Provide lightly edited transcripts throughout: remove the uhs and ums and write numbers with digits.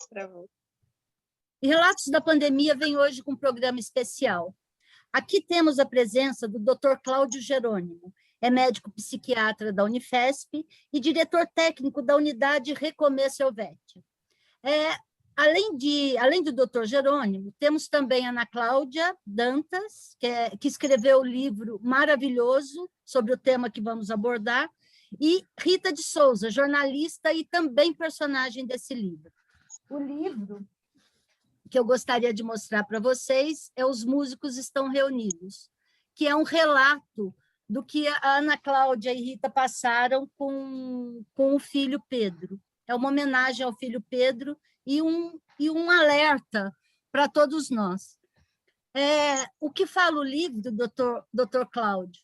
Travou. E Relatos da Pandemia vem hoje com um programa especial. Aqui temos a presença do Dr. Cláudio Jerônimo, é médico psiquiatra da Unifesp e diretor técnico da unidade Recomeço Helvétia. Além do Dr. Jerônimo, temos também a Ana Cláudia Dantas, que escreveu o livro maravilhoso sobre o tema que vamos abordar, e Rita de Souza, jornalista e também personagem desse livro. O livro que eu gostaria de mostrar para vocês é Os Músicos Estão Reunidos, que é um relato do que a Ana Cláudia e Rita passaram com o filho Pedro. É uma homenagem ao filho Pedro e um alerta para todos nós. O que fala o livro do Dr. Cláudio,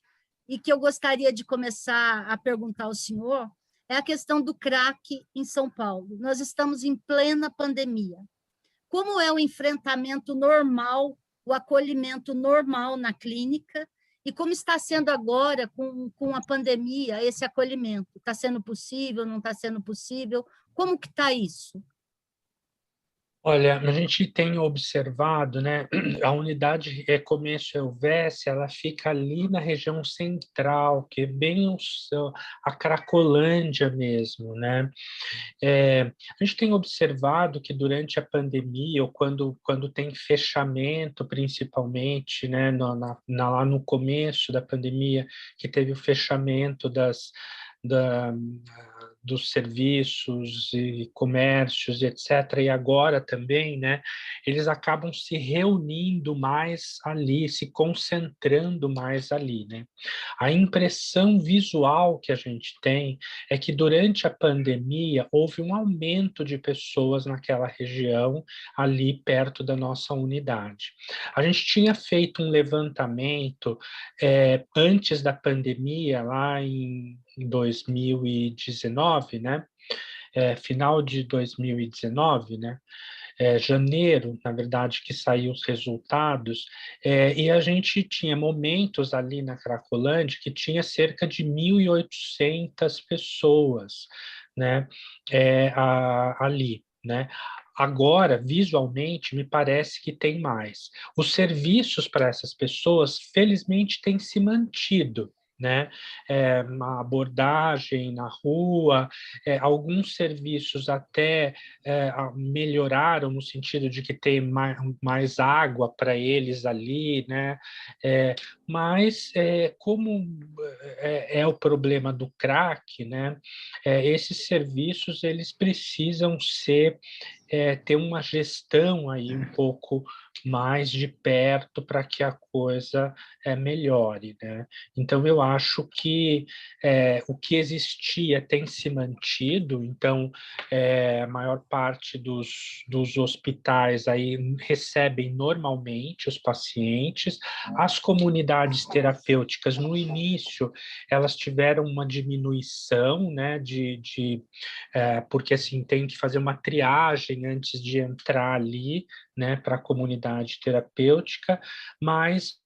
e que eu gostaria de começar a perguntar ao senhor, é a questão do crack em São Paulo. Nós estamos em plena pandemia. Como é o enfrentamento normal, o acolhimento normal na clínica, e como está sendo agora, com a pandemia, esse acolhimento? Está sendo possível, não está sendo possível? Como que está isso? Olha, a gente tem observado, né, a unidade Recomeço Helvécia, ela fica ali na região central, que é bem a Cracolândia mesmo, né? A gente tem observado que durante a pandemia, ou quando tem fechamento, principalmente, né, lá no começo da pandemia, que teve o fechamento dos serviços e comércios, etc., e agora também, né, eles acabam se reunindo mais ali, se concentrando mais ali, né? A impressão visual que a gente tem é que durante a pandemia houve um aumento de pessoas naquela região, ali perto da nossa unidade. A gente tinha feito um levantamento antes da pandemia, lá em 2019, né? Final de 2019, né? Janeiro, na verdade, que saiu os resultados, e a gente tinha momentos ali na Cracolândia que tinha cerca de 1.800 pessoas, né? Ali, né? Agora, visualmente, me parece que tem mais. Os serviços para essas pessoas, felizmente, têm se mantido, né? Uma abordagem na rua, alguns serviços até melhoraram no sentido de que tem mais água para eles ali, né? Mas como é o problema do crack, né? Esses serviços eles precisam ter uma gestão aí um pouco mais de perto para que a coisa melhore, né? Então, eu acho que o que existia tem se mantido, então, a maior parte dos hospitais aí recebem normalmente os pacientes. As comunidades terapêuticas, no início, elas tiveram uma diminuição, né, porque, assim, tem que fazer uma triagem antes de entrar ali, né, para a comunidade terapêutica, mas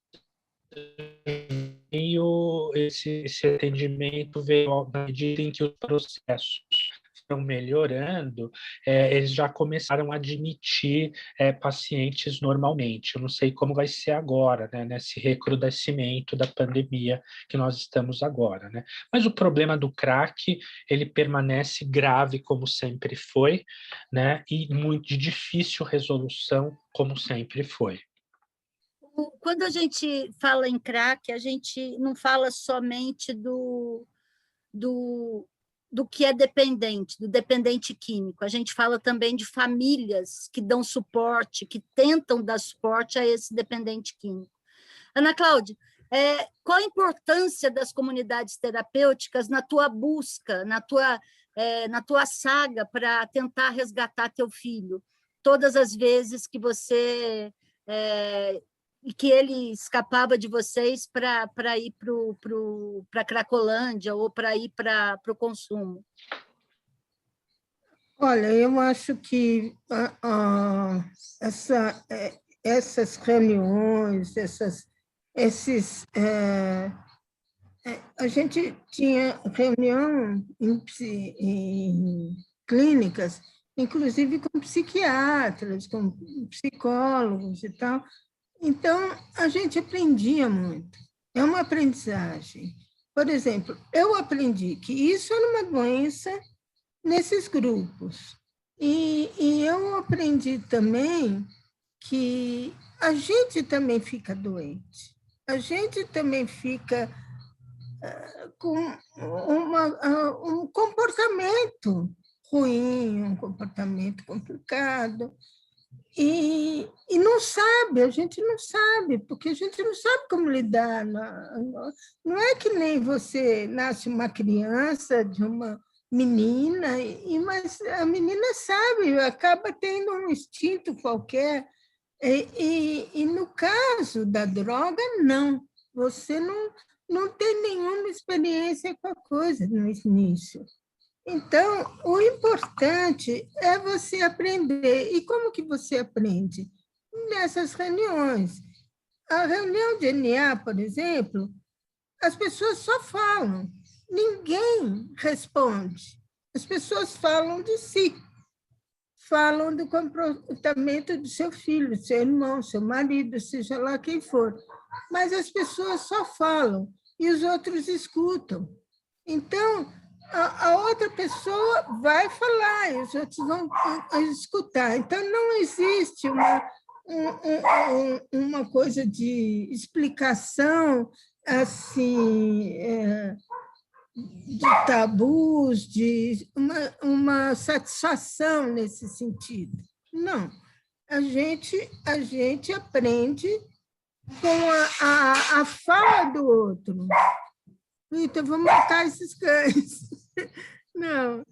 esse atendimento veio na medida em que os processos estão melhorando, eles já começaram a admitir pacientes normalmente. Eu não sei como vai ser agora, né, nesse recrudescimento da pandemia que nós estamos agora, né? Mas o problema do crack, ele permanece grave como sempre foi, né, e muito de difícil resolução como sempre foi. Quando a gente fala em crack, a gente não fala somente do que é dependente, do dependente químico. A gente fala também de famílias que dão suporte, que tentam dar suporte a esse dependente químico. Ana Cláudia, qual a importância das comunidades terapêuticas na tua busca, na tua saga para tentar resgatar teu filho? Todas as vezes que que ele escapava de vocês para ir para a Cracolândia ou para ir para o consumo? Olha, eu acho que essas reuniões, a gente tinha reunião em clínicas inclusive com psiquiatras, com psicólogos e tal. Então, a gente aprendia muito. É uma aprendizagem. Por exemplo, eu aprendi que isso era uma doença nesses grupos. E eu aprendi também que a gente também fica doente. A gente também fica com um comportamento ruim, um comportamento complicado. E não sabe, a gente não sabe, porque a gente não sabe como lidar. Não é que nem você nasce uma criança de uma menina, mas a menina sabe, acaba tendo um instinto qualquer. E no caso da droga, não. Você não tem nenhuma experiência com a coisa no início. Então, o importante é você aprender. E como que você aprende? Nessas reuniões. A reunião de NA, por exemplo, as pessoas só falam, ninguém responde. As pessoas falam de si, falam do comportamento do seu filho, seu irmão, seu marido, seja lá quem for. Mas as pessoas só falam e os outros escutam. Então, a outra pessoa vai falar e os outros vão escutar. Então, não existe uma coisa de explicação assim, de tabus, de uma satisfação nesse sentido. Não. A gente aprende com a fala do outro. Então, vou matar esses cães. Não,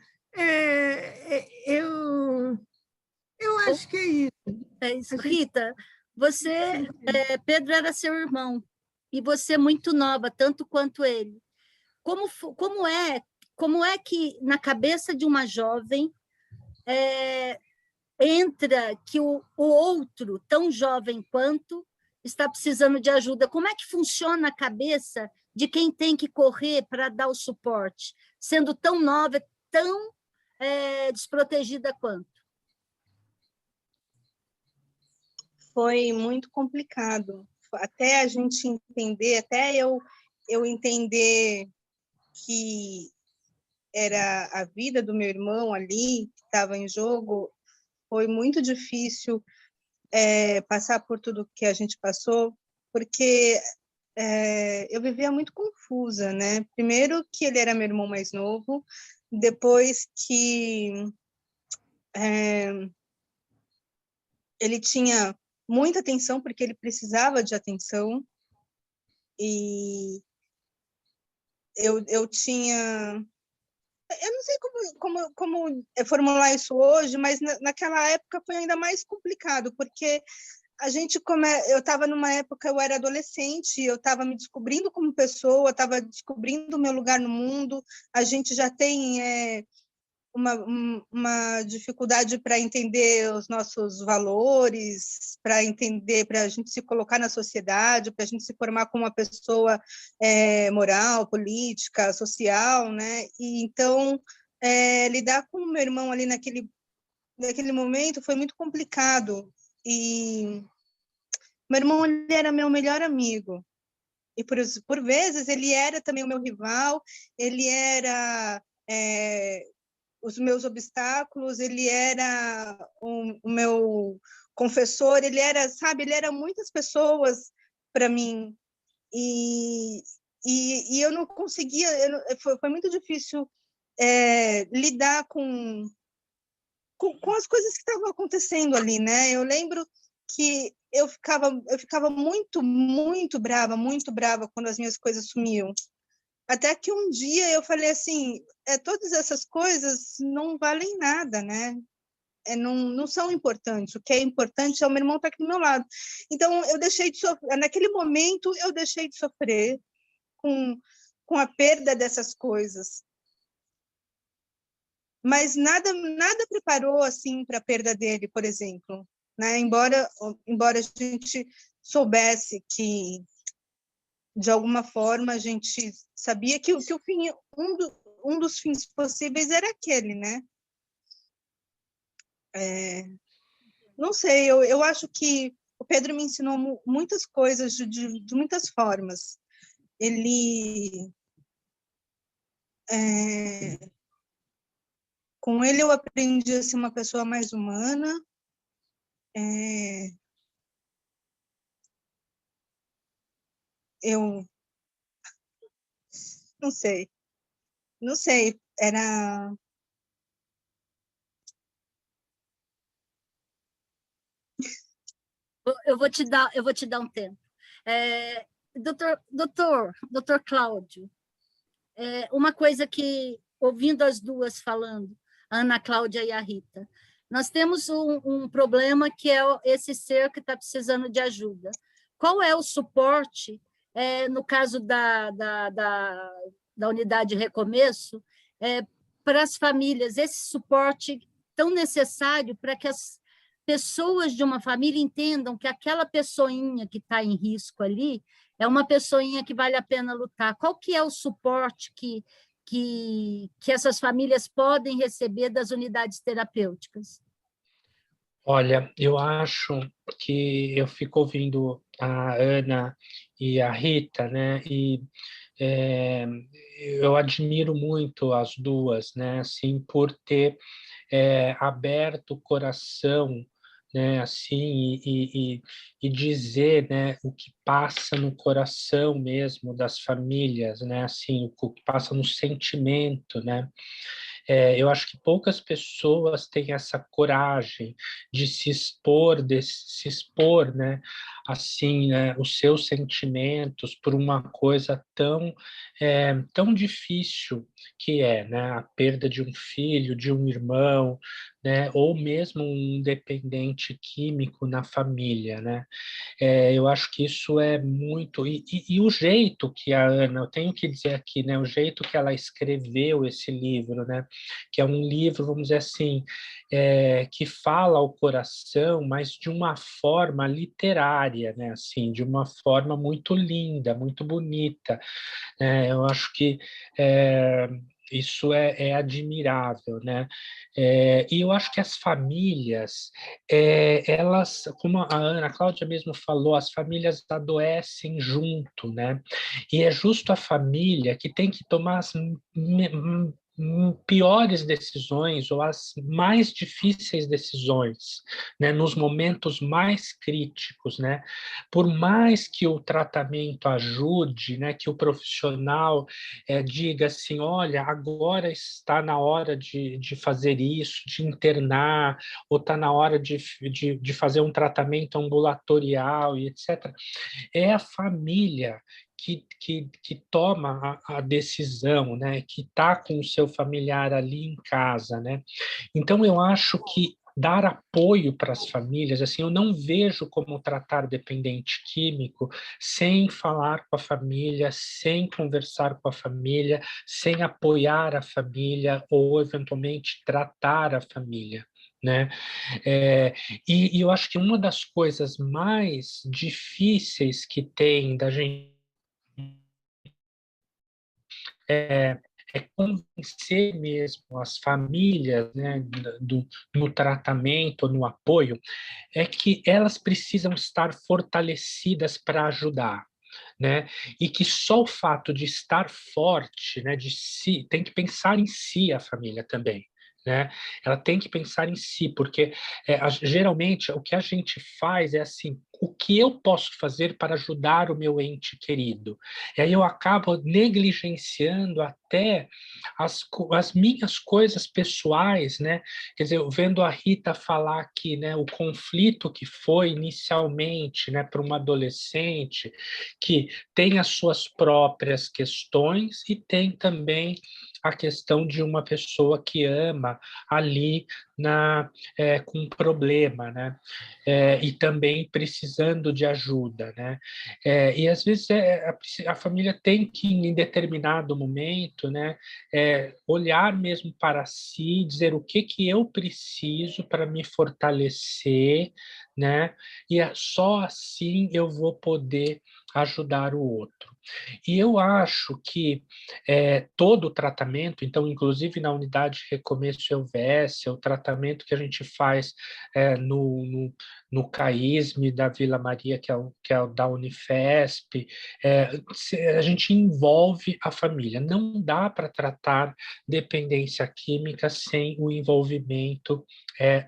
eu acho que é isso. É isso. Rita, você, Pedro era seu irmão, e você muito nova, tanto quanto ele. Como é que na cabeça de uma jovem entra que o outro, tão jovem quanto, está precisando de ajuda? Como é que funciona a cabeça de quem tem que correr para dar o suporte, sendo tão nova, tão desprotegida quanto? Foi muito complicado. Até a gente entender, até eu entender que era a vida do meu irmão ali que estava em jogo, foi muito difícil passar por tudo que a gente passou, porque eu vivia muito confusa, né? Primeiro que ele era meu irmão mais novo, depois que ele tinha muita atenção, porque ele precisava de atenção, e eu tinha... Eu não sei como formular isso hoje, mas naquela época foi ainda mais complicado, porque eu estava numa época, eu era adolescente, eu estava me descobrindo como pessoa, estava descobrindo o meu lugar no mundo, a gente já tem uma dificuldade para entender os nossos valores, para a gente se colocar na sociedade, para a gente se formar como uma pessoa moral, política, social, né? E então lidar com o meu irmão ali naquele momento foi muito complicado. E meu irmão, ele era meu melhor amigo, e por vezes ele era também o meu rival, ele era os meus obstáculos, ele era o meu confessor, ele era, sabe, ele era muitas pessoas para mim, e eu não conseguia, foi muito difícil lidar com as coisas que estavam acontecendo ali, né? Eu lembro que eu ficava muito, muito brava quando as minhas coisas sumiam. Até que um dia eu falei assim, todas essas coisas não valem nada, né? Não são importantes. O que é importante é o meu irmão estar aqui do meu lado. Então, eu deixei de sofrer. Naquele momento, eu deixei de sofrer com a perda dessas coisas. Mas nada preparou assim para a perda dele, por exemplo, né? Embora a gente soubesse que de alguma forma a gente sabia que o fim, um dos fins possíveis era aquele, né? Não sei, eu acho que o Pedro me ensinou muitas coisas de muitas formas. Com ele eu aprendi a ser uma pessoa mais humana. Eu não sei, era... Eu vou te dar um tempo. Doutor Cláudio, uma coisa que, ouvindo as duas falando, a Ana Cláudia e a Rita, nós temos um problema que é esse ser que está precisando de ajuda. Qual é o suporte, no caso da unidade de recomeço, para as famílias, esse suporte tão necessário para que as pessoas de uma família entendam que aquela pessoinha que está em risco ali é uma pessoinha que vale a pena lutar. Qual que é o suporte que essas famílias podem receber das unidades terapêuticas? Olha, eu acho que eu fico ouvindo a Ana e a Rita, né? E é, eu admiro muito as duas, né? Assim, por ter aberto o coração, né? Assim, e dizer, né? O que passa no coração mesmo das famílias, né? Assim, o que passa no sentimento, né? Eu acho que poucas pessoas têm essa coragem de se expor, né, assim, né, os seus sentimentos por uma coisa tão difícil que né, a perda de um filho, de um irmão, né, ou mesmo um dependente químico na família, né? Eu acho que isso é muito... E o jeito que a Ana, eu tenho que dizer aqui, né, o jeito que ela escreveu esse livro, né, que é um livro, vamos dizer assim, que fala ao coração, mas de uma forma literária, né, assim, de uma forma muito linda, muito bonita. Eu acho que isso é admirável, né? E eu acho que as famílias, elas, como a Ana Cláudia mesmo falou, as famílias adoecem junto, né? E é justo a família que tem que tomar as piores decisões ou as mais difíceis decisões, né? Nos momentos mais críticos, né? Por mais que o tratamento ajude, né? Que o profissional diga assim, olha, agora está na hora de fazer isso, de internar, ou está na hora de fazer um tratamento ambulatorial e etc. É a família que toma a decisão, né? Que está com o seu familiar ali em casa, né? Então, eu acho que dar apoio para as famílias, assim, eu não vejo como tratar dependente químico sem falar com a família, sem conversar com a família, sem apoiar a família ou, eventualmente, tratar a família, né? E eu acho que uma das coisas mais difíceis que tem da gente é convencer mesmo as famílias, né, no tratamento, no apoio, é que elas precisam estar fortalecidas para ajudar, né? E que só o fato de estar forte, né, de si, tem que pensar em si a família também. Né? Ela tem que pensar em si, porque geralmente o que a gente faz é assim, o que eu posso fazer para ajudar o meu ente querido? E aí eu acabo negligenciando até as minhas coisas pessoais, né? Quer dizer, vendo a Rita falar aqui, né, o conflito que foi inicialmente, né, para uma adolescente que tem as suas próprias questões e tem também a questão de uma pessoa que ama ali com um problema, né? E também precisando de ajuda, né? E às vezes a família tem que, em determinado momento, né, olhar mesmo para si, dizer o que eu preciso para me fortalecer, né? E só assim eu vou poder ajudar o outro. E eu acho que todo o tratamento, então, inclusive na unidade de recomeço EUVS, o tratamento que a gente faz no CAISM da Vila Maria, que é o da Unifesp, a gente envolve a família. Não dá para tratar dependência química sem o envolvimento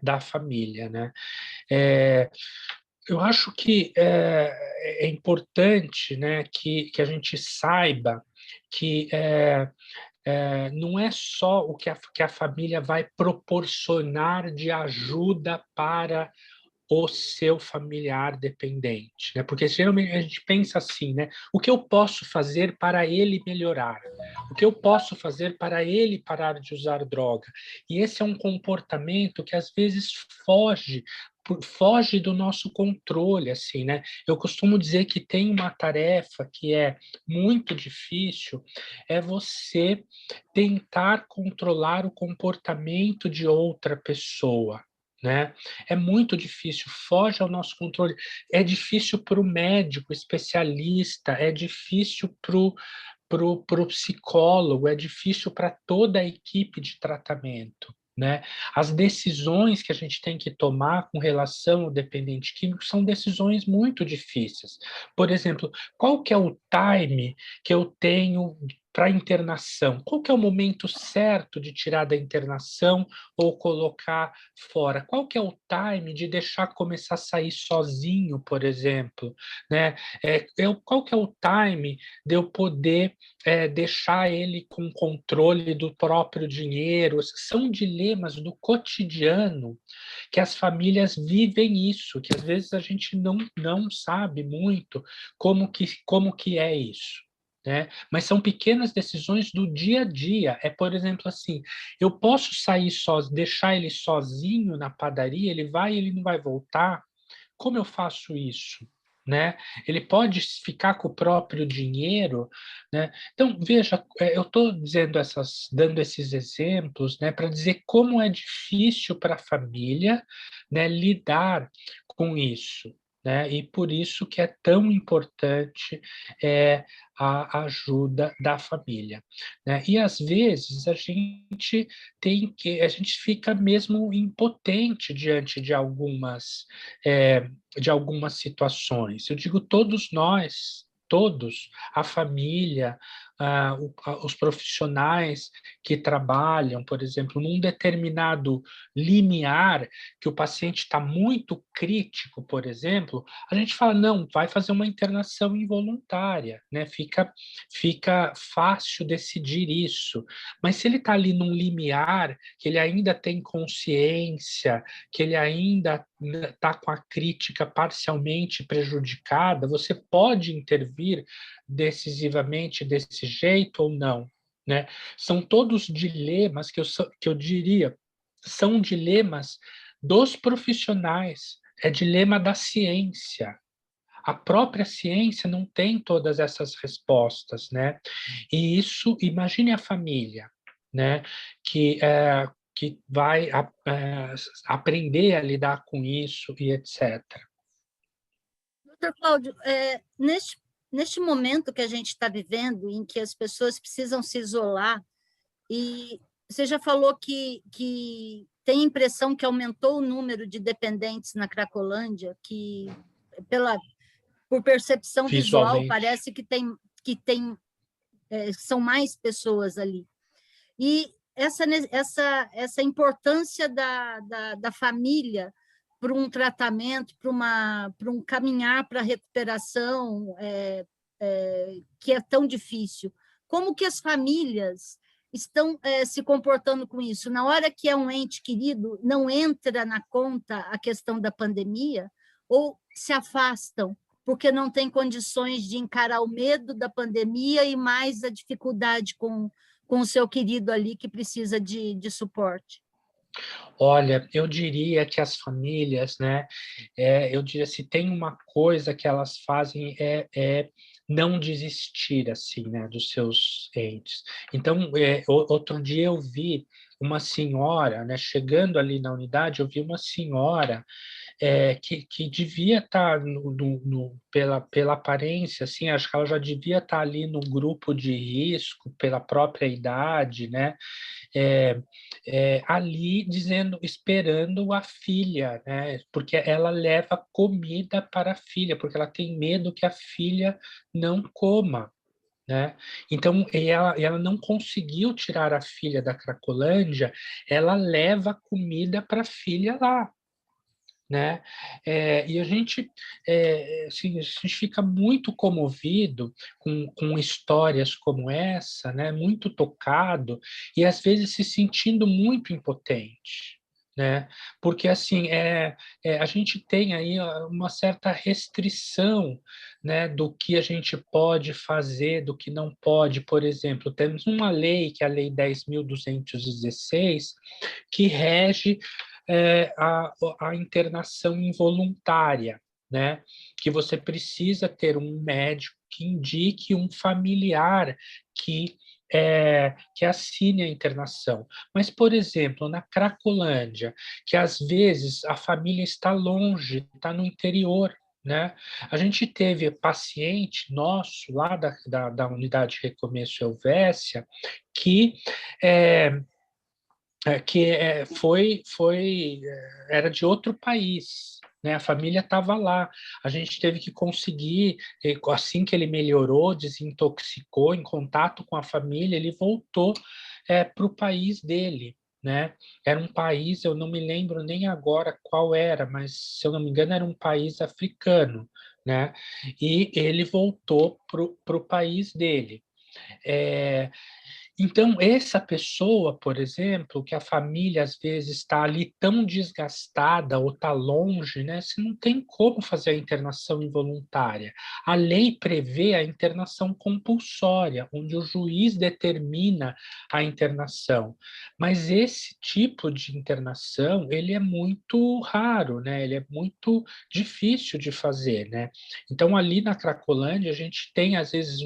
da família, né? Eu acho que é importante, né, que a gente saiba que não é só o que a família vai proporcionar de ajuda para o seu familiar dependente, né? Porque geralmente a gente pensa assim, né? O que eu posso fazer para ele melhorar? O que eu posso fazer para ele parar de usar droga? E esse é um comportamento que às vezes foge do nosso controle, assim, né? Eu costumo dizer que tem uma tarefa que é muito difícil, é você tentar controlar o comportamento de outra pessoa, né? É muito difícil, foge ao nosso controle. É difícil para o médico especialista, é difícil para o psicólogo, é difícil para toda a equipe de tratamento, né? As decisões que a gente tem que tomar com relação ao dependente químico são decisões muito difíceis. Por exemplo, qual que é o time que eu tenho para internação? Qual que é o momento certo de tirar da internação ou colocar fora? Qual que é o time de deixar começar a sair sozinho, por exemplo, né? Qual que é o time de eu poder deixar ele com controle do próprio dinheiro? São dilemas do cotidiano que as famílias vivem isso, que às vezes a gente não sabe muito como que é isso. Né? Mas são pequenas decisões do dia a dia. Por exemplo, assim, eu posso sair deixar ele sozinho na padaria, ele vai e ele não vai voltar? Como eu faço isso? Né? Ele pode ficar com o próprio dinheiro, né? Então, veja, eu estou dando esses exemplos, né, para dizer como é difícil para a família, né, lidar com isso, né? E por isso que é tão importante a ajuda da família, né? E às vezes a gente fica mesmo impotente diante de algumas situações. Eu digo todos nós, todos, a família, os profissionais que trabalham, por exemplo, num determinado limiar, que o paciente está muito crítico, por exemplo, a gente fala, não, vai fazer uma internação involuntária, né? Fica fácil decidir isso. Mas se ele está ali num limiar, que ele ainda tem consciência, que ele ainda está com a crítica parcialmente prejudicada, você pode intervir decisivamente desse jeito ou não, né? São todos dilemas que eu diria, são dilemas dos profissionais, é dilema da ciência. A própria ciência não tem todas essas respostas, né? E isso, imagine a família, né? Que vai aprender a lidar com isso e etc. Doutor Cláudio, neste momento que a gente está vivendo, em que as pessoas precisam se isolar, e você já falou que tem impressão que aumentou o número de dependentes na Cracolândia, que por percepção visual parece que são mais pessoas ali. E essa importância da família para um tratamento, para um caminhar para a recuperação que é tão difícil. Como que as famílias estão se comportando com isso? Na hora que é um ente querido, não entra na conta a questão da pandemia ou se afastam porque não têm condições de encarar o medo da pandemia e mais a dificuldade com o seu querido ali que precisa de suporte? Olha, eu diria que as famílias, né, eu diria, se tem uma coisa que elas fazem é não desistir, assim, né, dos seus entes. Então, outro dia eu vi uma senhora, né, chegando ali na unidade, eu vi uma senhora que devia estar, pela aparência, assim, acho que ela já devia estar ali no grupo de risco, pela própria idade, né? Ali dizendo, esperando a filha, né? Porque ela leva comida para a filha, porque ela tem medo que a filha não coma. Né? Então, ela não conseguiu tirar a filha da Cracolândia, ela leva comida para a filha lá. Né? E assim, a gente fica muito comovido com histórias como essa, né? Muito tocado, e às vezes se sentindo muito impotente. Né? Porque assim a gente tem aí uma certa restrição, né, do que a gente pode fazer, do que não pode. Por exemplo, temos uma lei, que é a Lei 10.216, que rege a internação involuntária, né? Que você precisa ter um médico que indique um familiar que assine a internação. Mas, por exemplo, na Cracolândia, que às vezes a família está longe, está no interior, né? A gente teve paciente nosso lá da unidade Recomeço Helvécia era de outro país, né? A família estava lá. A gente teve que conseguir, assim que ele melhorou, desintoxicou, em contato com a família, ele voltou para o país dele. Né? Era um país, eu não me lembro nem agora qual era, mas se eu não me engano era um país africano, né? E ele voltou para o país dele. Então, essa pessoa, por exemplo, que a família às vezes está ali tão desgastada ou está longe, né? Você não tem como fazer a internação involuntária. A lei prevê a internação compulsória, onde o juiz determina a internação. Mas esse tipo de internação, ele é muito raro, né? Ele é muito difícil de fazer, né? Então, ali na Cracolândia, a gente tem, às vezes,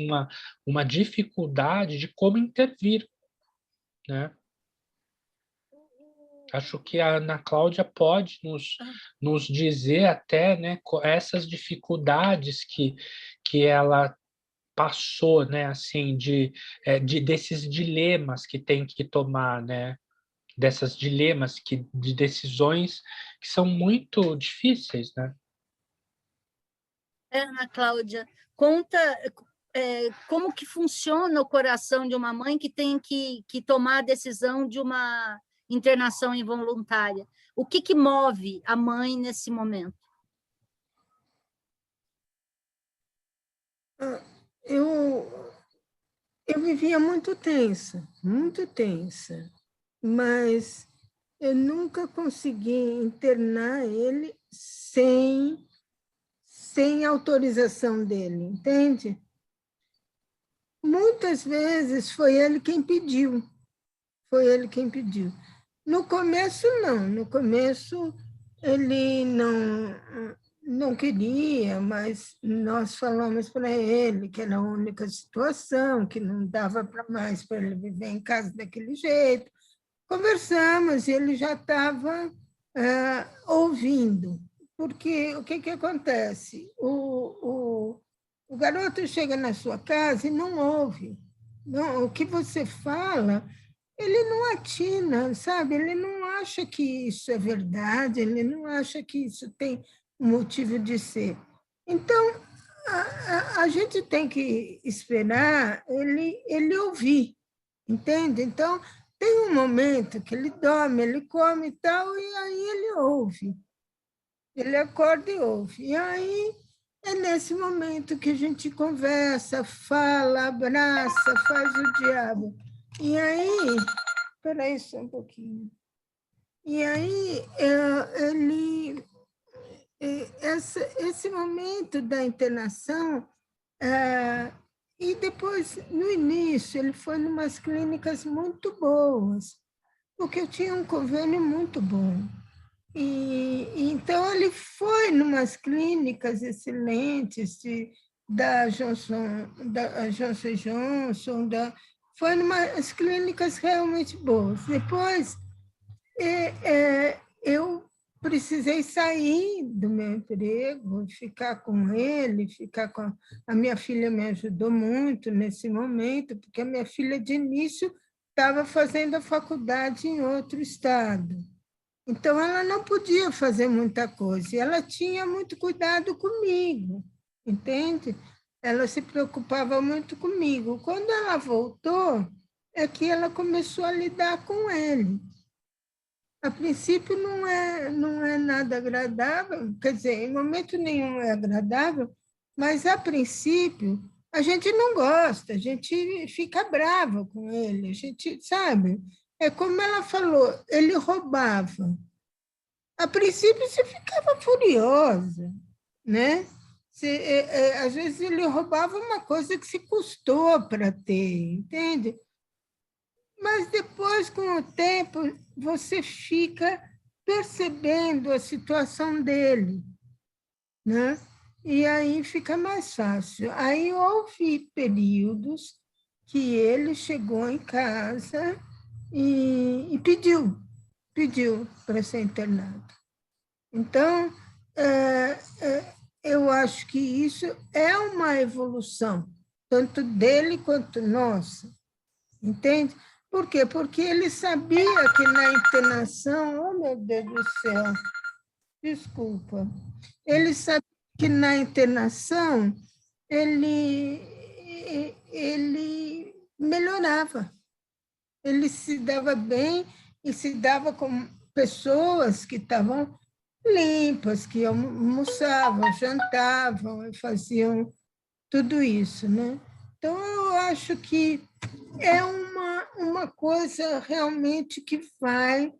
uma dificuldade de como intervir, né? Acho que a Ana Cláudia pode nos dizer até, né, essas dificuldades que ela passou, né, assim, desses dilemas que tem que tomar, né? Dessas dilemas de decisões que são muito difíceis, né? Ana Cláudia, conta como que funciona o coração de uma mãe que tem que tomar a decisão de uma internação involuntária. O que move a mãe nesse momento? Eu vivia muito tensa, mas eu nunca consegui internar ele sem autorização dele, entende? Muitas vezes foi ele quem pediu. No começo, não. No começo, ele não queria, mas nós falamos para ele que era a única situação, que não dava mais para ele viver em casa daquele jeito. Conversamos e ele já estava ouvindo. Porque o que acontece? O garoto chega na sua casa e não ouve. Não, o que você fala, ele não atina, sabe? Ele não acha que isso é verdade, ele não acha que isso tem um motivo de ser. Então, a gente tem que esperar ele ouvir, entende? Então, tem um momento que ele dorme, ele come e tal, e aí ele ouve. Ele acorda e ouve. E aí é nesse momento que a gente conversa, fala, abraça, faz o diabo. E aí, espera aí só um pouquinho. E aí, esse momento da internação, e depois, no início, ele foi em umas clínicas muito boas, porque eu tinha um convênio muito bom. E então ele foi em umas clínicas excelentes da Johnson Johnson, foi umas clínicas realmente boas. Depois, eu precisei sair do meu emprego, ficar com ele, ficar com... A minha filha me ajudou muito nesse momento, porque a minha filha, de início, estava fazendo a faculdade em outro estado. Então, ela não podia fazer muita coisa, e ela tinha muito cuidado comigo, entende? Ela se preocupava muito comigo. Quando ela voltou, é que ela começou a lidar com ele. A princípio, não é nada agradável, quer dizer, em momento nenhum é agradável, mas, a princípio, a gente não gosta, a gente fica brava com ele, a gente, sabe? É como ela falou, ele roubava. A princípio, você ficava furiosa, né? Às vezes, ele roubava uma coisa que se custou para ter, entende? Mas depois, com o tempo, você fica percebendo a situação dele, né? E aí fica mais fácil. Aí houve períodos que ele chegou em casa e pediu para ser internado. Então, eu acho que isso é uma evolução, tanto dele quanto nossa, entende? Por quê? Porque ele sabia que na internação, oh meu Deus do céu, desculpa, ele sabia que na internação ele melhorava, ele se dava bem e se dava com pessoas que estavam limpas, que almoçavam, jantavam, faziam tudo isso, né? Então, eu acho que é uma coisa realmente que vai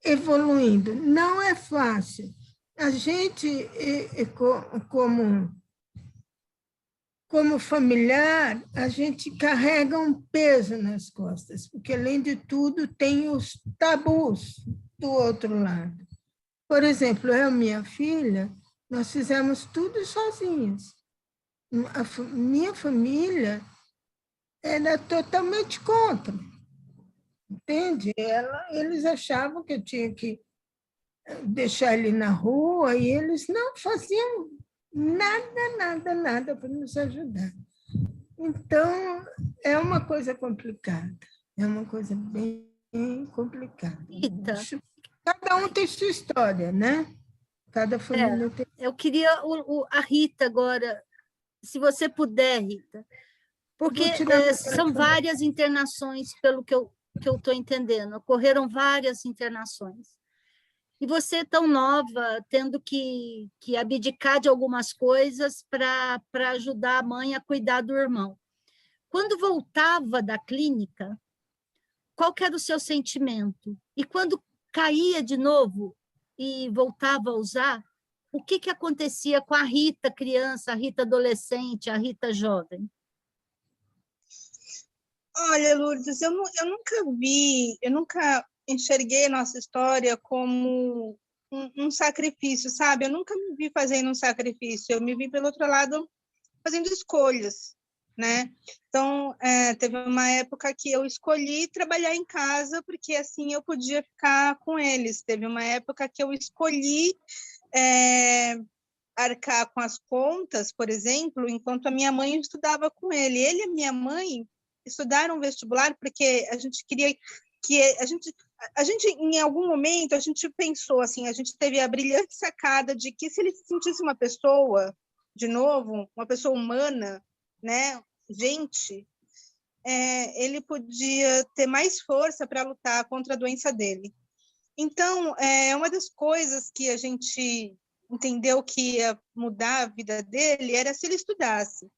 evoluindo. Não é fácil. A gente, como familiar, a gente carrega um peso nas costas, porque, além de tudo, tem os tabus do outro lado. Por exemplo, eu e minha filha, nós fizemos tudo sozinhas. A minha família era totalmente contra, entende? Eles achavam que eu tinha que deixar ele na rua e eles não faziam nada para nos ajudar. Então, é uma coisa complicada, é uma coisa bem complicada. Rita, cada um tem sua história, né? Cada família tem. Eu queria a Rita agora, se você puder, Rita, porque são várias internações, pelo que eu estou entendendo, ocorreram várias internações. E você, tão nova, tendo que abdicar de algumas coisas para ajudar a mãe a cuidar do irmão. Quando voltava da clínica, qual que era o seu sentimento? E quando caía de novo e voltava a usar, o que acontecia com a Rita criança, a Rita adolescente, a Rita jovem? Olha, Lourdes, eu nunca enxerguei a nossa história como um sacrifício, sabe? Eu nunca me vi fazendo um sacrifício, eu me vi, pelo outro lado, fazendo escolhas, né? Então, teve uma época que eu escolhi trabalhar em casa, porque assim eu podia ficar com eles. Teve uma época que eu escolhi arcar com as contas, por exemplo, enquanto a minha mãe estudava com ele. Ele e a minha mãe estudaram vestibular porque a gente queria que a gente em algum momento a gente pensou assim, a gente teve a brilhante sacada de que se ele se sentisse uma pessoa de novo, uma pessoa humana, né, gente, ele podia ter mais força para lutar contra a doença dele. Então, uma das coisas que a gente entendeu que ia mudar a vida dele era se ele estudasse.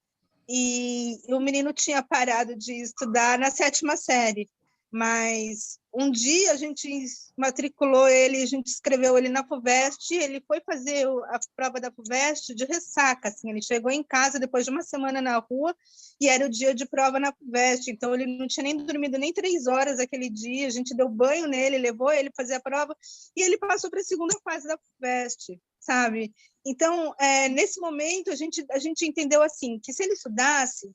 E o menino tinha parado de estudar na 7ª série, mas um dia a gente matriculou ele, a gente escreveu ele na FUVEST, ele foi fazer a prova da FUVEST de ressaca, assim, ele chegou em casa depois de uma semana na rua e era o dia de prova na FUVEST, então ele não tinha nem dormido nem 3 horas aquele dia, a gente deu banho nele, levou ele fazer a prova e ele passou para a 2ª fase da FUVEST, sabe? Então, nesse momento, a gente entendeu assim, que se ele estudasse,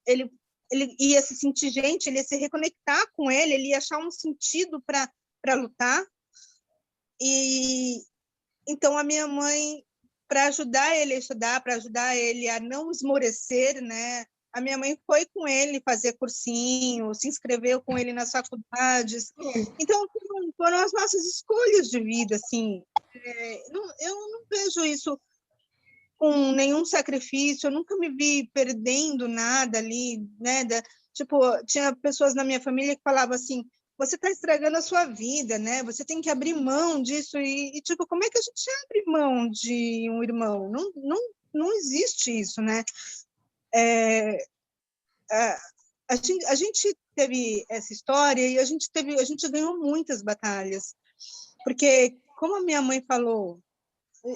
ele ele ia se sentir gente, ele ia se reconectar com ele ia achar um sentido para lutar. E então a minha mãe, para ajudar ele a estudar, para ajudar ele a não esmorecer, né? A minha mãe foi com ele fazer cursinho, se inscreveu com ele nas faculdades. Então, foram as nossas escolhas de vida, assim. Eu não vejo isso com nenhum sacrifício, eu nunca me vi perdendo nada ali, né? Tipo, tinha pessoas na minha família que falavam assim, você está estragando a sua vida, né? Você tem que abrir mão disso. Tipo, como é que a gente abre mão de um irmão? Não existe isso, né? A gente teve essa história e a gente ganhou muitas batalhas, porque, como a minha mãe falou,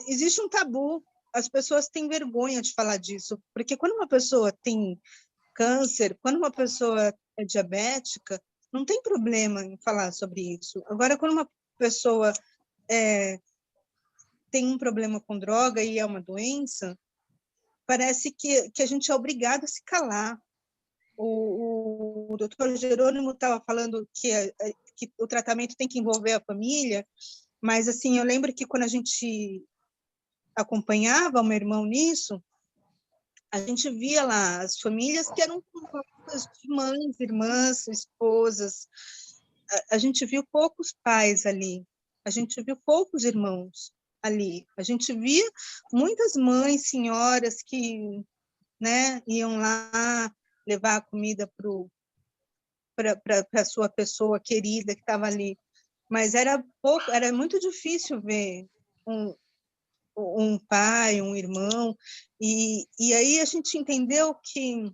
existe um tabu, as pessoas têm vergonha de falar disso, porque quando uma pessoa tem câncer, quando uma pessoa é diabética, não tem problema em falar sobre isso. Agora, quando uma pessoa tem um problema com droga e é uma doença, parece que a gente é obrigado a se calar. O doutor Jerônimo estava falando que o tratamento tem que envolver a família, mas assim, eu lembro que quando a gente acompanhava o meu irmão nisso, a gente via lá as famílias que eram compostas de mães, irmãs, esposas. A gente viu poucos pais ali, a gente viu poucos irmãos ali. A gente via muitas mães, senhoras que, né, iam lá levar a comida para a sua pessoa querida que estava ali. Mas era muito difícil ver um pai, um irmão, e aí a gente entendeu que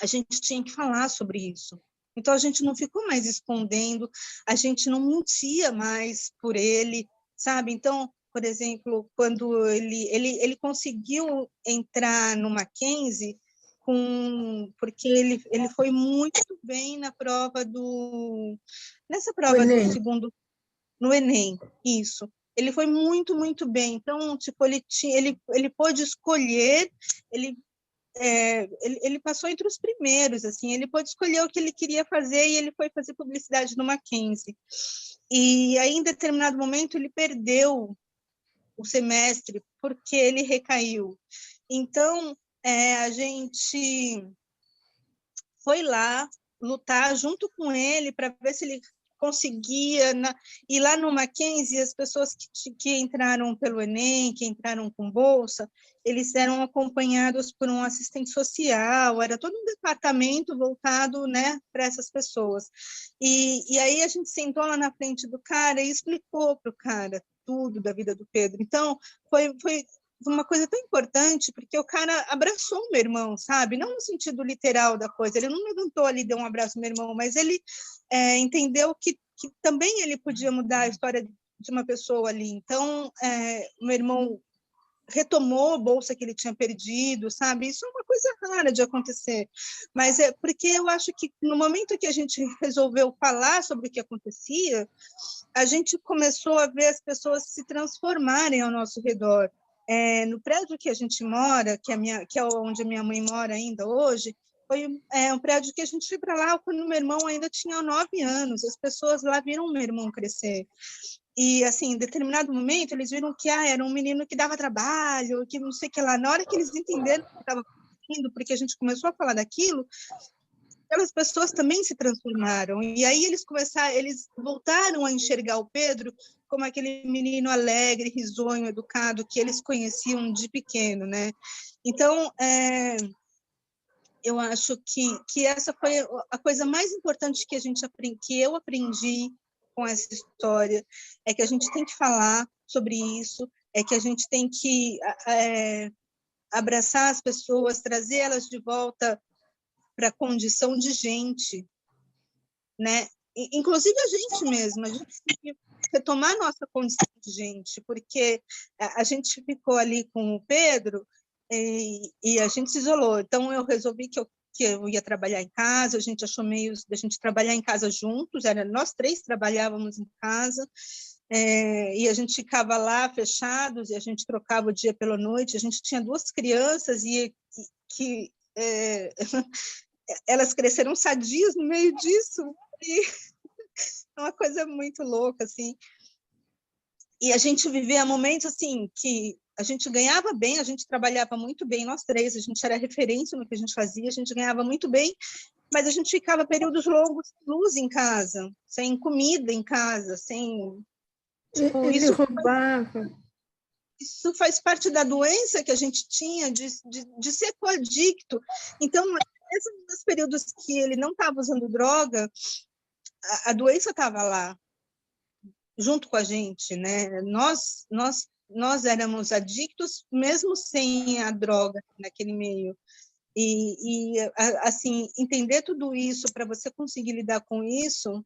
a gente tinha que falar sobre isso. Então, a gente não ficou mais escondendo, a gente não mentia mais por ele, sabe? Então, por exemplo, quando ele conseguiu entrar no Mackenzie, porque ele foi muito bem na prova nessa prova do segundo, no Enem, isso. Ele foi muito, muito bem. Então, tipo, ele pôde escolher, ele passou entre os primeiros, assim, ele pôde escolher o que ele queria fazer e ele foi fazer publicidade no Mackenzie. E aí, em determinado momento, ele perdeu o semestre porque ele recaiu. Então, a gente foi lá lutar junto com ele para ver se ele conseguia. E lá no Mackenzie, as pessoas que entraram pelo Enem, que entraram com bolsa, eles eram acompanhados por um assistente social, era todo um departamento voltado, né, para essas pessoas. E aí a gente sentou lá na frente do cara e explicou para o cara tudo da vida do Pedro. Então, foi uma coisa tão importante, porque o cara abraçou o meu irmão, sabe? Não no sentido literal da coisa, ele não levantou ali e deu um abraço ao meu irmão, mas ele entendeu que também ele podia mudar a história de uma pessoa ali. Então, o meu irmão retomou a bolsa que ele tinha perdido, sabe? Isso é uma coisa rara de acontecer, mas porque eu acho que no momento que a gente resolveu falar sobre o que acontecia, a gente começou a ver as pessoas se transformarem ao nosso redor. No prédio que a gente mora, que é onde a minha mãe mora ainda hoje, foi um prédio que a gente foi para lá quando meu irmão ainda tinha 9 anos. As pessoas lá viram meu irmão crescer. E, assim, em determinado momento, eles viram que era um menino que dava trabalho, que não sei o que lá. Na hora que eles entenderam o que estava acontecendo, porque a gente começou a falar daquilo, aquelas pessoas também se transformaram. E aí eles voltaram a enxergar o Pedro como aquele menino alegre, risonho, educado, que eles conheciam de pequeno, né? Então, eu acho que essa foi a coisa mais importante que eu aprendi com essa história, é que a gente tem que falar sobre isso, é que a gente tem que abraçar as pessoas, trazer elas de volta para a condição de gente, né? Inclusive a gente mesma, a gente tem que retomar nossa condição de gente, porque a gente ficou ali com o Pedro e a gente se isolou. Então, eu resolvi que eu ia trabalhar em casa, a gente achou meios da gente trabalhar em casa juntos, nós 3 trabalhávamos em casa, e a gente ficava lá fechados, e a gente trocava o dia pela noite. A gente tinha 2 crianças que elas cresceram sadias no meio disso, e é uma coisa muito louca, assim. E a gente vivia momentos, assim, que a gente ganhava bem, a gente trabalhava muito bem, nós três, a gente era referência no que a gente fazia, a gente ganhava muito bem, mas a gente ficava períodos longos sem luz em casa, sem comida em casa, sem... Tipo, Ele roubava. Isso faz parte da doença que a gente tinha de ser coadicto. Então, mesmo nos períodos que ele não estava usando droga, a doença estava lá, junto com a gente, né? Nós éramos adictos, mesmo sem a droga naquele meio. Assim, entender tudo isso, para você conseguir lidar com isso,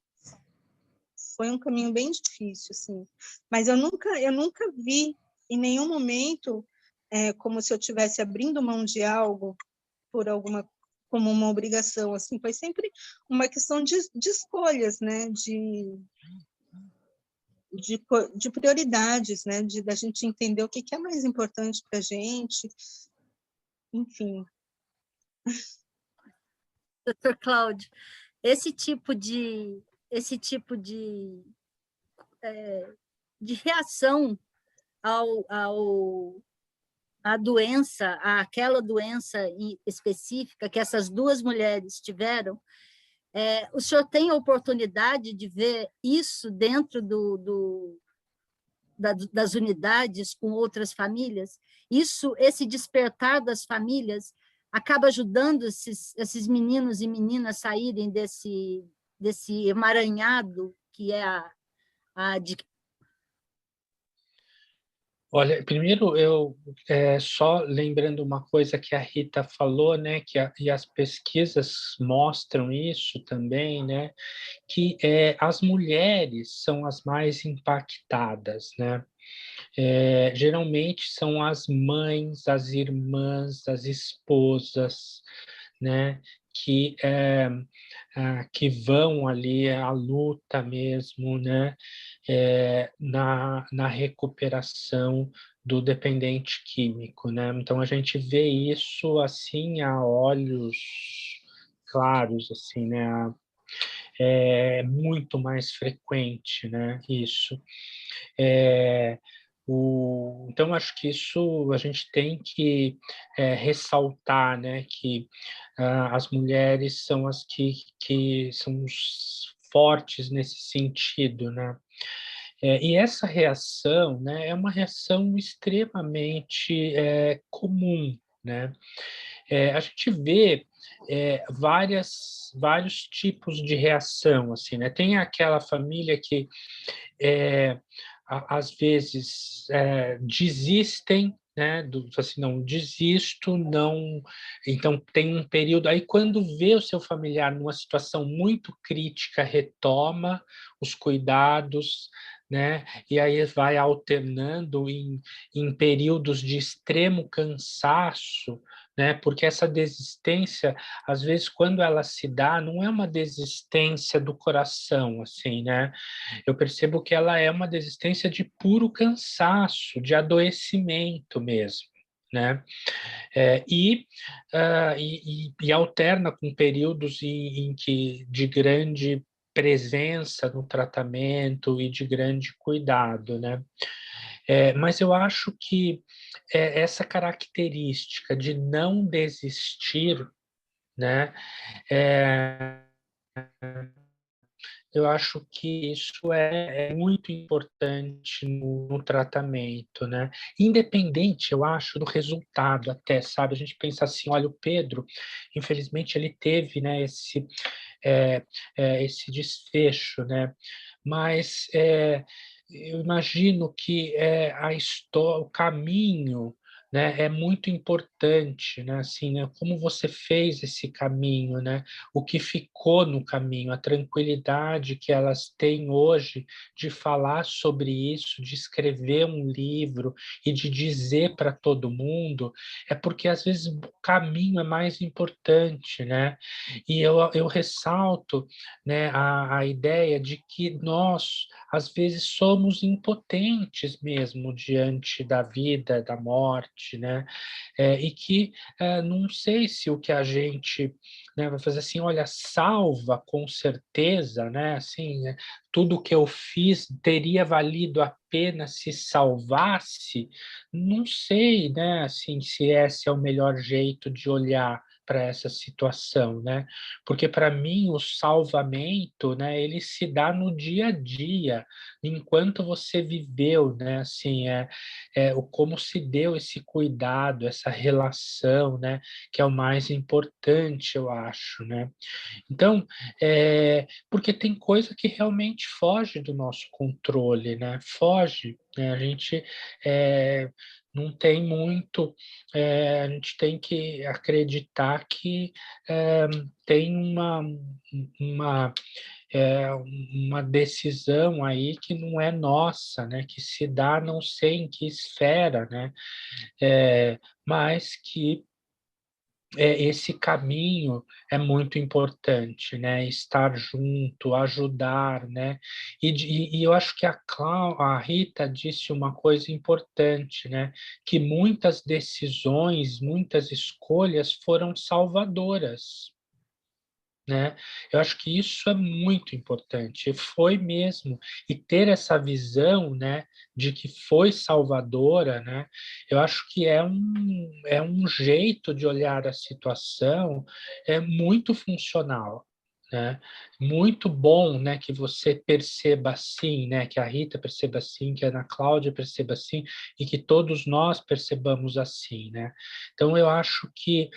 foi um caminho bem difícil, assim. Mas eu nunca vi, em nenhum momento, como se eu estivesse abrindo mão de algo por como uma obrigação, assim. Foi sempre uma questão de escolhas, né? De prioridades, né? Da gente entender o que é mais importante para a gente, enfim. Doutor Cláudio, esse tipo de de reação à doença, àquela doença específica que essas duas mulheres tiveram, o senhor tem a oportunidade de ver isso dentro das unidades com outras famílias? Esse despertar das famílias acaba ajudando esses meninos e meninas a saírem desse emaranhado que é a Olha, primeiro eu só lembrando uma coisa que a Rita falou, né, e as pesquisas mostram isso também, né, que as mulheres são as mais impactadas, né? Geralmente são as mães, as irmãs, as esposas, né, que vão ali à luta mesmo, né, na recuperação do dependente químico, né? Então a gente vê isso assim a olhos claros, assim, né? É muito mais frequente, né? Isso. Então, acho que isso a gente tem que ressaltar, né, que as mulheres são as que são os fortes nesse sentido, né? E essa reação, né, é uma reação extremamente comum, né? A gente vê vários tipos de reação, assim, né? Tem aquela família que às vezes desistem, né, assim, não desisto, não, então tem um período, aí quando vê o seu familiar numa situação muito crítica, retoma os cuidados, né, e aí vai alternando em períodos de extremo cansaço, né, porque essa desistência, às vezes, quando ela se dá, não é uma desistência do coração, assim, né, eu percebo que ela é uma desistência de puro cansaço, de adoecimento mesmo, né? E alterna com períodos em que de grande presença no tratamento e de grande cuidado, né? Mas eu acho que essa característica de não desistir, né? Eu acho que isso é muito importante no tratamento, né? Independente, eu acho, do resultado até, sabe? A gente pensa assim, olha, o Pedro, infelizmente, ele teve, né, esse desfecho, né? Mas eu imagino que a história, o caminho, né, é muito importante, né? Assim, né? Como você fez esse caminho, né? O que ficou no caminho, a tranquilidade que elas têm hoje de falar sobre isso, de escrever um livro e de dizer para todo mundo, é porque às vezes o caminho é mais importante, né? E eu ressalto, né, a ideia de que nós, às vezes, somos impotentes mesmo diante da vida, da morte, verdade, né? E que não sei se o que a gente, né, vai fazer assim, olha, salva com certeza, né? Assim, né, tudo que eu fiz teria valido a pena se salvasse. Não sei, né? Assim, se esse é o melhor jeito de olhar para essa situação, né? Porque para mim o salvamento, né, ele se dá no dia a dia, enquanto você viveu, né? Assim, o como se deu esse cuidado, essa relação, né? Que é o mais importante, eu acho, né? Então, porque tem coisa que realmente foge do nosso controle, né? Foge, né? A gente não tem muito, a gente tem que acreditar que tem uma, uma decisão aí que não é nossa, né? Que se dá não sei em que esfera, né? Mas que esse caminho é muito importante, né? Estar junto, ajudar, né? E eu acho que a Rita disse uma coisa importante, né? Que muitas decisões, muitas escolhas foram salvadoras, né? Eu acho que isso é muito importante, foi mesmo, e ter essa visão, né, de que foi salvadora, né, eu acho que é um jeito de olhar a situação muito funcional, né, muito bom, né, que você perceba assim, né, que a Rita perceba assim, que a Ana Cláudia perceba assim, e que todos nós percebamos assim, né, então eu acho que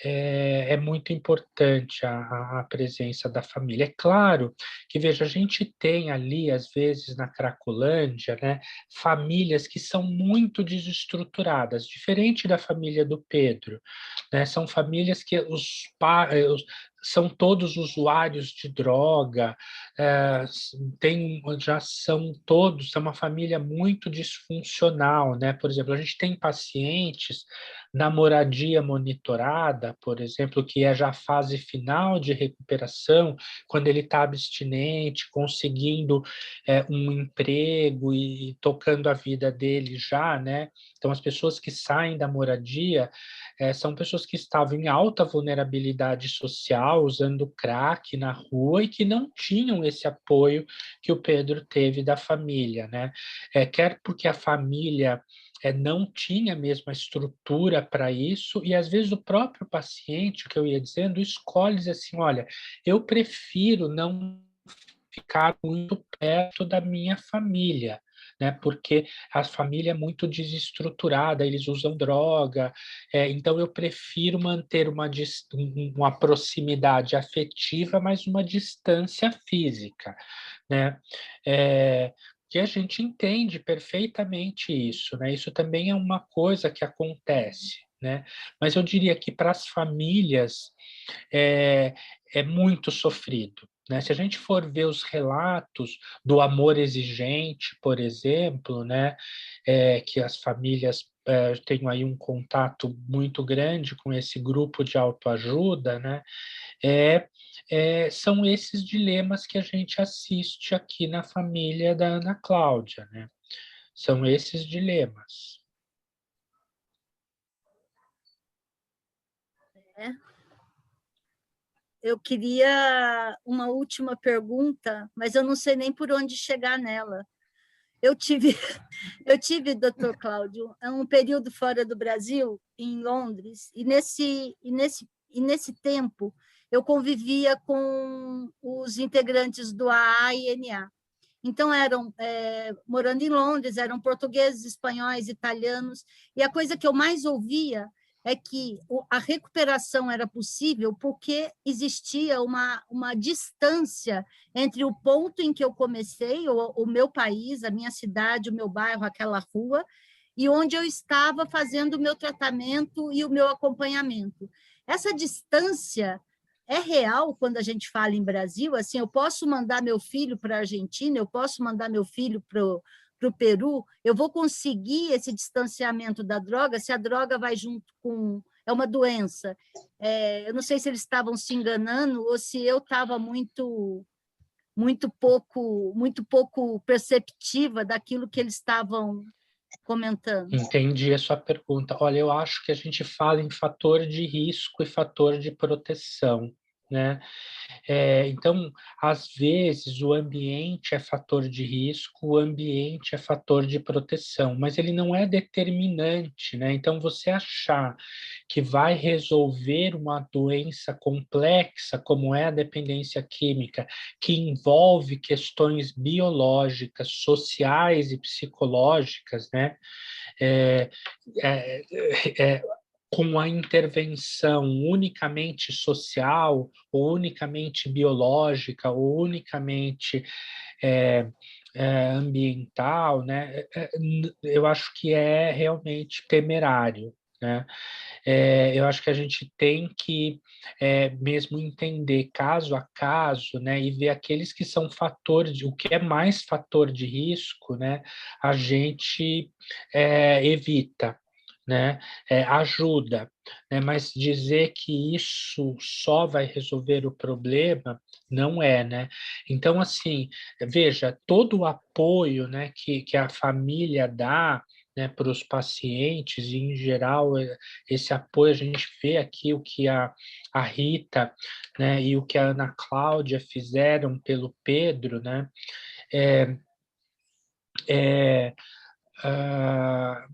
é muito importante a presença da família. É claro que, veja, a gente tem ali, às vezes, na Cracolândia, né, famílias que são muito desestruturadas, diferente da família do Pedro, né, são famílias que são todos usuários de droga, já são todos, é uma família muito disfuncional, né? Por exemplo, a gente tem pacientes na moradia monitorada, por exemplo, que é já a fase final de recuperação, quando ele está abstinente, conseguindo um emprego e tocando a vida dele já, né? Então, as pessoas que saem da moradia são pessoas que estavam em alta vulnerabilidade social, usando crack na rua e que não tinham esse apoio que o Pedro teve da família, né? Quer porque a família não tinha mesmo a estrutura para isso, e às vezes o próprio paciente, que eu ia dizendo, escolhe dizer assim, olha, eu prefiro não ficar muito perto da minha família, né? Porque a família é muito desestruturada, eles usam droga, então eu prefiro manter uma proximidade afetiva, mas uma distância física, né? Que a gente entende perfeitamente isso, né? Isso também é uma coisa que acontece, né? Mas eu diria que para as famílias é, é muito sofrido, né? Se a gente for ver os relatos do amor exigente, por exemplo, né? Que as famílias têm aí um contato muito grande com esse grupo de autoajuda, né? São esses dilemas que a gente assiste aqui na família da Ana Cláudia, né? São esses dilemas. Eu queria uma última pergunta, mas eu não sei nem por onde chegar nela. Eu tive, doutor Cláudio, um período fora do Brasil, em Londres, e nesse tempo eu convivia com os integrantes do AANA. Então, morando em Londres, eram portugueses, espanhóis, italianos, e a coisa que eu mais ouvia é que a recuperação era possível porque existia uma distância entre o ponto em que eu comecei, o meu país, a minha cidade, o meu bairro, aquela rua, e onde eu estava fazendo o meu tratamento e o meu acompanhamento. Essa distância é real quando a gente fala em Brasil, assim, eu posso mandar meu filho para a Argentina, eu posso mandar meu filho para o Peru, eu vou conseguir esse distanciamento da droga se a droga vai junto com... É uma doença. Eu não sei se eles estavam se enganando ou se eu estava muito pouco perceptiva daquilo que eles estavam comentando. Entendi a sua pergunta. Olha, eu acho que a gente fala em fator de risco e fator de proteção, né? Então, às vezes, o ambiente é fator de risco, o ambiente é fator de proteção, mas ele não é determinante, né? Então, você achar que vai resolver uma doença complexa, como é a dependência química, que envolve questões biológicas, sociais e psicológicas, né? É, é, é, com a intervenção unicamente social, ou unicamente biológica, ou unicamente ambiental, né? Eu acho que é realmente temerário, né? Eu acho que a gente tem que mesmo entender caso a caso, né, e ver aqueles que são o que é mais fator de risco, né, a gente evita, né, ajuda, né, mas dizer que isso só vai resolver o problema não é, né? Então, assim, veja, todo o apoio, né, que a família dá, né, para os pacientes, e em geral esse apoio a gente vê aqui o que a Rita, né, e o que a Ana Cláudia fizeram pelo Pedro, né, é, é, ah,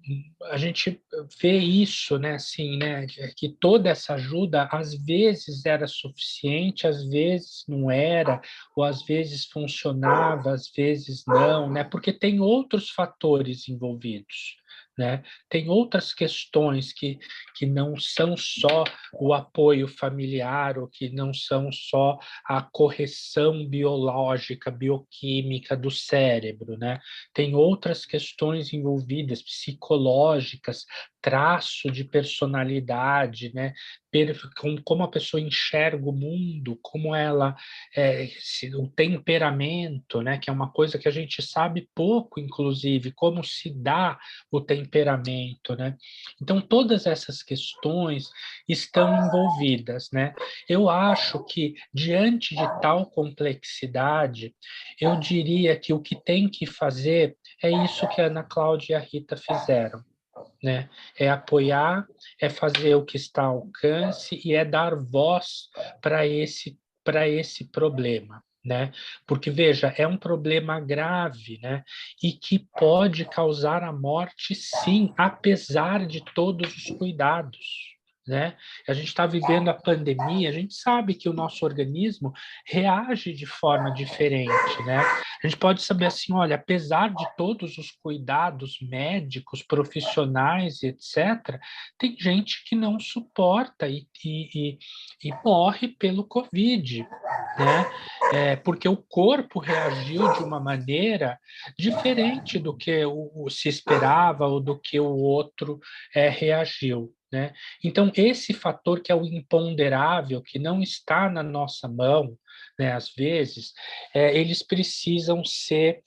a gente vê isso, né, assim, né, que toda essa ajuda às vezes era suficiente, às vezes não era, ou às vezes funcionava, às vezes não, né, porque tem outros fatores envolvidos, né, tem outras questões que não são só o apoio familiar, ou que não são só a correção biológica, bioquímica do cérebro, né, tem outras questões envolvidas, psicológicas, traço de personalidade, né? Como a pessoa enxerga o mundo, como ela, o temperamento, né? Que é uma coisa que a gente sabe pouco, inclusive, como se dá o temperamento, né? Então, todas essas questões estão envolvidas, né? Eu acho que, diante de tal complexidade, eu diria que o que tem que fazer é isso que a Ana Cláudia e a Rita fizeram, né? É apoiar, é fazer o que está ao alcance e é dar voz para esse problema, né? Porque, veja, é um problema grave, né? E que pode causar a morte, sim, apesar de todos os cuidados, né? A gente está vivendo a pandemia, a gente sabe que o nosso organismo reage de forma diferente, né? A gente pode saber assim, olha, apesar de todos os cuidados médicos, profissionais, etc., tem gente que não suporta e morre pelo Covid, né? Porque o corpo reagiu de uma maneira diferente do que se esperava ou do que o outro reagiu, né? Então, esse fator que é o imponderável, que não está na nossa mão, né, às vezes, eles precisam ser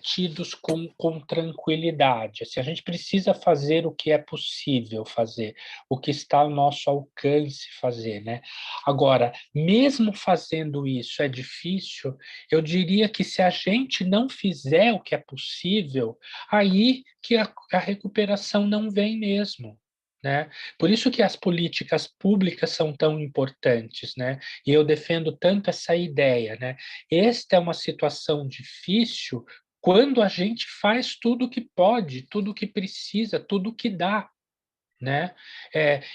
tidos com tranquilidade. Assim, a gente precisa fazer o que é possível fazer, o que está ao nosso alcance fazer, né? Agora, mesmo fazendo isso é difícil, eu diria que se a gente não fizer o que é possível, aí que a recuperação não vem mesmo, né? Por isso que as políticas públicas são tão importantes, né? E eu defendo tanto essa ideia, né? Esta é uma situação difícil quando a gente faz tudo o que pode, tudo o que precisa, tudo o que dá, né?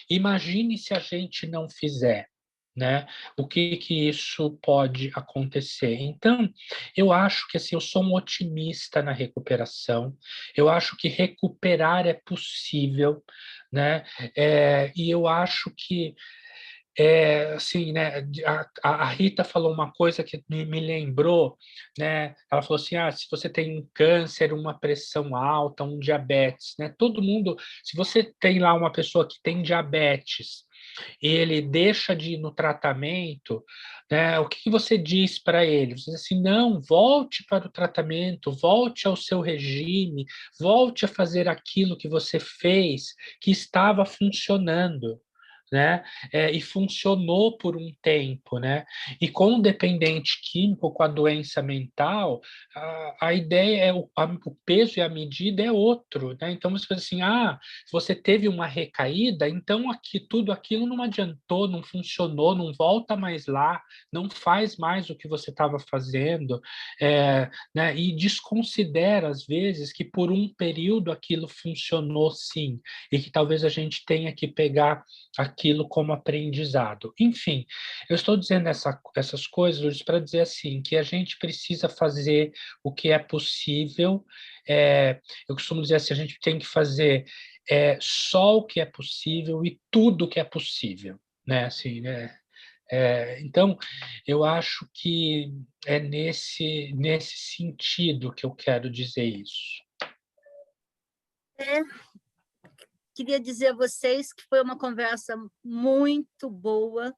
Imagine se a gente não fizer, né? O que isso pode acontecer? Então, eu acho que assim, eu sou um otimista na recuperação. Eu acho que recuperar é possível, né? E eu acho que assim, né, a Rita falou uma coisa que me lembrou, né, ela falou assim, se você tem um câncer, uma pressão alta, um diabetes, né, todo mundo, se você tem lá uma pessoa que tem diabetes, e ele deixa de ir no tratamento, né, o que você diz para ele? Você diz assim, não, volte para o tratamento, volte ao seu regime, volte a fazer aquilo que você fez, que estava funcionando, né? E funcionou por um tempo, né? E com o dependente químico, com a doença mental, a ideia é o peso e a medida é outro, né? Então você fala assim, você teve uma recaída, então tudo aquilo não adiantou, não funcionou, não volta mais lá, não faz mais o que você estava fazendo, né? E desconsidera às vezes que por um período aquilo funcionou sim, e que talvez a gente tenha que pegar aquilo como aprendizado. Enfim, eu estou dizendo essas coisas para dizer assim, que a gente precisa fazer o que é possível. Eu costumo dizer assim, a gente tem que fazer só o que é possível e tudo o que é possível, né? Assim, né? Então, eu acho que é nesse sentido que eu quero dizer isso. Queria dizer a vocês que foi uma conversa muito boa.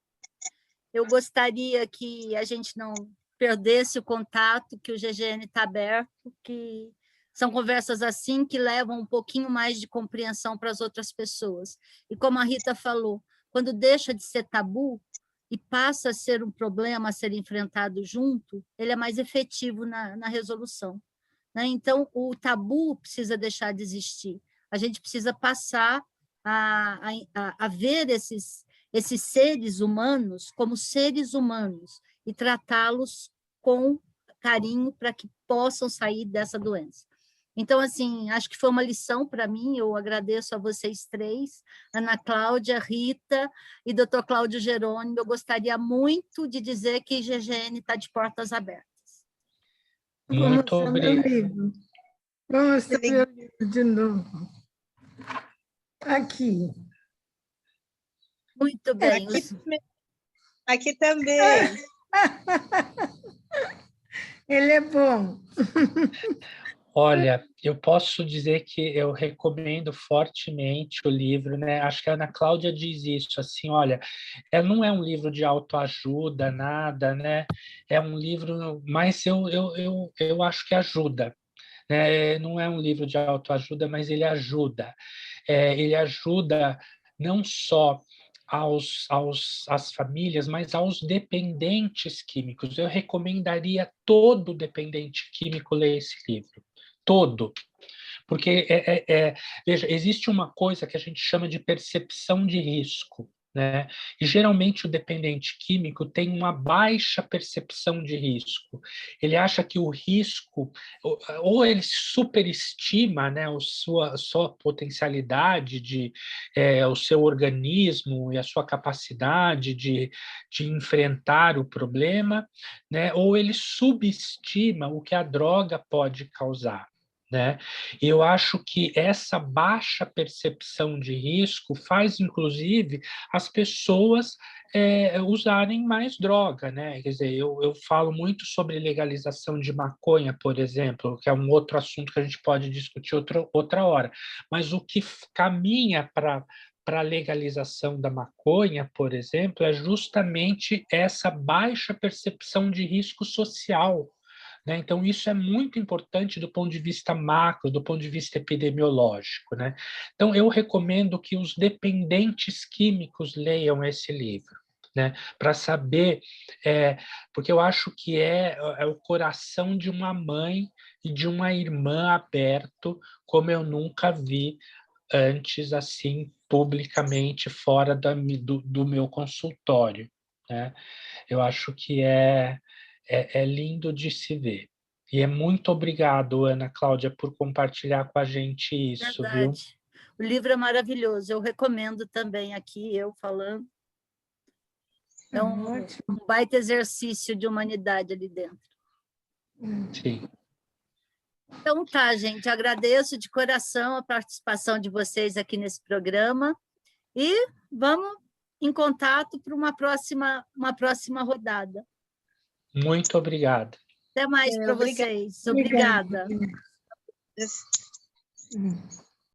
Eu gostaria que a gente não perdesse o contato, que o GGN está aberto, que são conversas assim que levam um pouquinho mais de compreensão para as outras pessoas. E como a Rita falou, quando deixa de ser tabu e passa a ser um problema a ser enfrentado junto, ele é mais efetivo na resolução, né? Então, o tabu precisa deixar de existir. A gente precisa passar a ver esses seres humanos como seres humanos e tratá-los com carinho para que possam sair dessa doença. Então, assim, acho que foi uma lição para mim, eu agradeço a vocês três, Ana Cláudia, Rita e Dr. Cláudio Jerônimo. Eu gostaria muito de dizer que GGN está de portas abertas. Muito obrigado. Vou mostrar meu livro de novo. Aqui. Muito bem. Aqui também. Ele é bom. Olha, eu posso dizer que eu recomendo fortemente o livro, né? Acho que a Ana Cláudia diz isso, assim, olha, ela não é um livro de autoajuda, nada, né? É um livro, mas eu acho que ajuda, né? Não é um livro de autoajuda, mas ele ajuda. Ele ajuda não só às famílias, mas aos dependentes químicos. Eu recomendaria todo dependente químico ler esse livro. Todo. Porque, veja, existe uma coisa que a gente chama de percepção de risco, né? E geralmente o dependente químico tem uma baixa percepção de risco. Ele acha que o risco, ou ele superestima, né, a sua potencialidade, o seu organismo e a sua capacidade de enfrentar o problema, né, ou ele subestima o que a droga pode causar. Né? Eu acho que essa baixa percepção de risco faz, inclusive, as pessoas usarem mais droga, né? Quer dizer, eu falo muito sobre legalização de maconha, por exemplo, que é um outro assunto que a gente pode discutir outra hora, mas o que caminha para a legalização da maconha, por exemplo, é justamente essa baixa percepção de risco social, né? Então, isso é muito importante do ponto de vista macro, do ponto de vista epidemiológico, né? Então, eu recomendo que os dependentes químicos leiam esse livro, né? Para saber, porque eu acho que é o coração de uma mãe e de uma irmã aberto, como eu nunca vi antes, assim, publicamente, fora do meu consultório, né? Eu acho que é lindo de se ver. E muito obrigado, Ana Cláudia, por compartilhar com a gente isso, viu? Verdade. O livro é maravilhoso, eu recomendo também aqui, eu falando. É um baita exercício de humanidade ali dentro. Sim. Então tá, gente, agradeço de coração a participação de vocês aqui nesse programa e vamos em contato para uma próxima rodada. Muito obrigado. Até mais para vocês. Obrigada.